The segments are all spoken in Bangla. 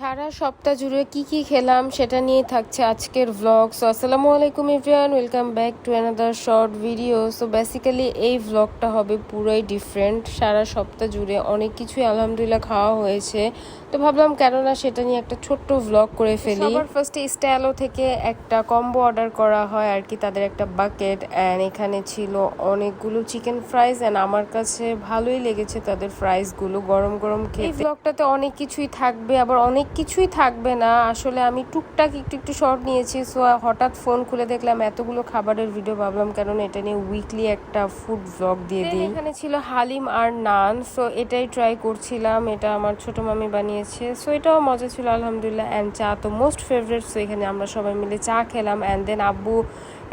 সারা সপ্তাহ জুড়ে কি কি খেলাম সেটা নিয়ে থাকছে আজকের ভ্লগ। সো আসসালামু আলাইকুম everyone, welcome back to another short video. So basically এই ভ্লগটা হবে পুরোই ডিফারেন্ট। সারা সপ্তাহ জুড়ে অনেক কিছুই আলহামদুলিল্লাহ খাওয়া হয়েছে, তো ভাবলাম কেননা সেটা নিয়ে একটা ছোট্ট ভ্লগ করে ফেলি। সবার ফার্স্টে স্টাইলো থেকে একটা কম্বো অর্ডার করা হয় আর কি, তাদের একটা বাকেট অ্যান্ড এখানে ছিল অনেকগুলো চিকেন ফ্রাইজ অ্যান্ড আমার কাছে ভালোই লেগেছে তাদের ফ্রাইজগুলো গরম গরম খেতে। এই ভ্লগটাতে অনেক কিছুই থাকবে, আবার অনেক কিছুই থাকবে না। আসলে আমি টুকটাক একটু একটু শর্ট নিয়েছি। সো হঠাৎ ফোন খুলে দেখলাম এতগুলো খাবারের ভিডিও, ভাবলাম কেন এটা নিয়ে উইকলি একটা ফুড ভ্লগ দিয়ে দিই। এখানে ছিল হালিম আর নান, সো এটাই ট্রাই করছিলাম। এটা আমার ছোট মামি বানিয়েছে, সো এটাও মজা ছিল আলহামদুলিল্লাহ। অ্যান্ড চা তো মোস্ট ফেভারিট, সো এখানে আমরা সবাই মিলে চা খেলাম। অ্যান্ড দেন আব্বু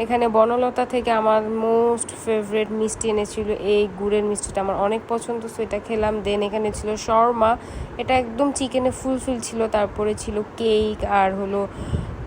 এখানে বনলতা থেকে আমার মোস্ট ফেভারিট মিষ্টি এনেছিল, এই গুড়ের মিষ্টিটা আমার অনেক পছন্দ, সো এটা খেলাম। দেন এখানে ছিল শর্মা, এটা একদম চিকেনে ফুলফিল ছিল। তারপরে ছিল কেক আর হলো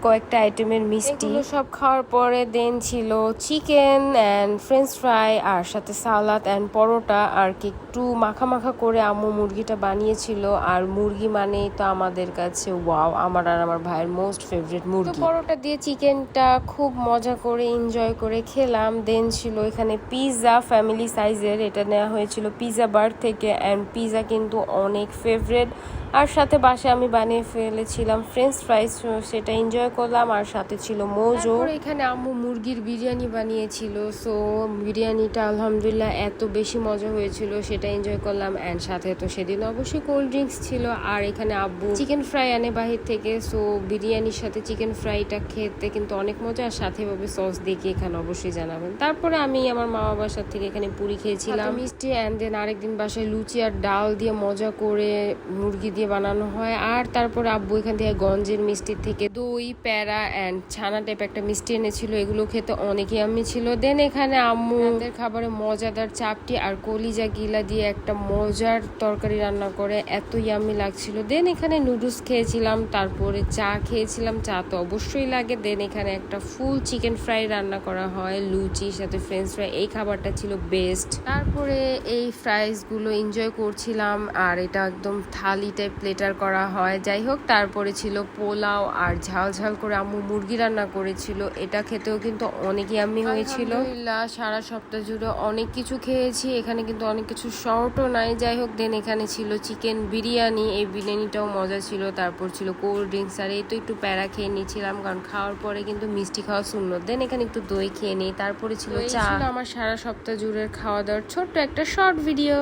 কয়েকটা আইটেমের মিষ্টি, এগুলো সব খাওয়ার পরে দেন ছিল চিকেন অ্যান্ড ফ্রেঞ্চ ফ্রাই আর সাথে সালাদ অ্যান্ড পরোটা আর কি, একটু মাখা মাখা করে আম্মু মুরগিটা বানিয়েছিল। আর মুরগি মানেই তো আমাদের কাছে ওয়াও, আমার আর আমার ভাইয়ের মোস্ট ফেভারিট মুরগি। তো পরোটা দিয়ে চিকেনটা খুব মজা করে এনজয় করে খেলাম। দেন ছিল এখানে পিৎজা ফ্যামিলি সাইজের, এটা নেওয়া হয়েছিল পিৎজা বার থেকে। অ্যান্ড পিৎজা কিন্তু অনেক ফেভারিট, আর সাথে বাসায় আমি বানিয়ে ফেলেছিলাম ফ্রেঞ্চ ফ্রাইজ, সেটা এনজয় করলাম। আর সাথে ছিল মোজো। এখানে আম্মু মুরগির বিরিয়ানি বানিয়েছিল, সো বিরিয়ানিটা আলহামদুলিল্লাহ এত বেশি মজা হয়েছিল, সেটা এনজয় করলাম। অ্যান্ড সাথে তো সেদিন অবশ্যই কোল্ড ড্রিঙ্কস ছিল। আর এখানে আব্বু চিকেন ফ্রাই আনে বাহির থেকে, সো বিরিয়ানির সাথে চিকেন ফ্রাইটা খেতে কিন্তু অনেক মজা। আর সাথে ভাবে সস দেখে এখানে অবশ্যই জানাবেন। তারপরে আমি আমার মা বাবার সাথে থেকে এখানে পুরি খেয়েছিলাম মিষ্টি। অ্যান্ড দেন আরেকদিন বাসায় লুচি আর ডাল দিয়ে মজা করে মুরগি দিয়ে বানানো হয়। আর তারপর আব্বু এখান থেকে গঞ্জের মিষ্টি থেকে দই প্যারা অ্যান্ড ছানা টাইপ একটা মিষ্টি এনেছিল, এগুলো খেতে অনেক ইয়াম্মি ছিল। দেন এখানে আম্মু আমাদের খাবারে মজাদার চাপটি আর কলিজা গিলা দিয়ে একটা মজার তরকারি রান্না করে, এত ইয়াম্মি লাগছিল। দেন এখানে নুডলস খেয়েছিলাম, তারপরে চা খেয়েছিলাম, চা তো অবশ্যই লাগে। দেন এখানে একটা ফুল চিকেন ফ্রাই রান্না করা হয় লুচির সাথে ফ্রেঞ্চ ফ্রাই, এই খাবারটা ছিল বেস্ট। তারপরে এই ফ্রাইজগুলো এনজয় করছিলাম, আর এটা একদম থালি টাইপ প্লেটার করা হয়। যাই হোক, তারপরে ছিল পোলাও আর ঝাল ঝাল করে আম্মু মুরগি রান্না করেছিল, এটা খেতেও কিন্তু অনেক ইয়াম্মি হয়েছিল। আলহামদুলিল্লাহ সারা সপ্তাহ জুড়ে অনেক কিছু খেয়েছি, এখানে কিন্তু অনেক কিছু শর্টও নাই। যাই হোক, দেন এখানে ছিল চিকেন বিরিয়ানি, এই বিরিয়ানিটাও মজা ছিল। তারপর ছিল কোল্ড ড্রিঙ্কস, আর এই তো একটু প্যারা খেয়ে নিয়েছিলাম, কারণ খাওয়ার পরে কিন্তু মিষ্টি খাওয়া সুন্নত। দেন এখানে একটু দই খেয়ে নিই। তারপরে ছিল চা। আমার সারা সপ্তাহ জুড়ে খাওয়া দাওয়ার ছোট্ট একটা শর্ট ভিডিও।